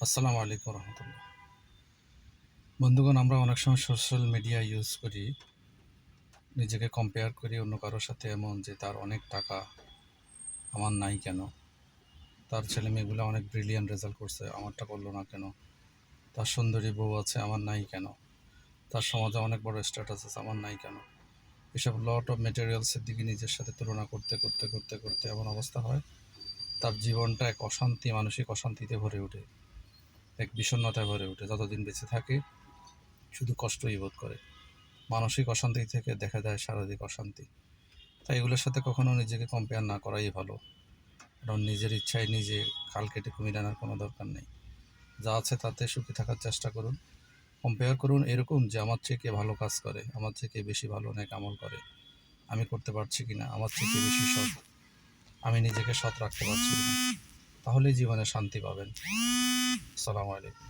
আসসালামু আলাইকুম রহমতুল্লাহ। বন্ধুগণ, আমরা অনেক সময় সোশ্যাল মিডিয়া ইউজ করি, নিজেকে কম্পেয়ার করি অন্য কারোর সাথে, এমন যে তার অনেক টাকা, আমার নাই কেন, তার ছেলে মেয়েগুলো অনেক ব্রিলিয়ান্ট রেজাল্ট করছে, আমারটা করলো না কেন, তার সুন্দরী বউ আছে, আমার নাই কেন, তার সমাজে অনেক বড় স্ট্যাটাস আছে, আমার নাই কেন। এসব লট অফ মেটেরিয়ালসের দিকে নিজের সাথে তুলনা করতে করতে করতে করতে এমন অবস্থা হয়, তার জীবনটা এক অশান্তি, মানসিক অশান্তিতে ভরে ওঠে, এক বিষণ্ণতায় ভরে ওঠে। যতদিন বেঁচে থাকে শুধু কষ্টই বোধ করে, মানসিক অশান্তি থেকে দেখা যায় শারীরিক অশান্তি। তাই এগুলোর সাথে কখনো নিজেকে কম্পেয়ার না করাই ভালো, কারণ নিজের ইচ্ছায় নিজে খাল কেটে কুমির আনার কোনো দরকার নেই। যা আছে তাতে সুখী থাকার চেষ্টা করুন। কম্পেয়ার করুন এরকম যে আমার চেয়ে কে ভালো কাজ করে, আমার থেকে বেশি ভালো নেক আমল করে, আমি করতে পারছি কিনা, আমার থেকে বেশি সৎ, আমি নিজেকে সৎ রাখতে পারছি কিনা। তাহলেই জীবনে শান্তি পাবেন। আসসালামু আলাইকুম।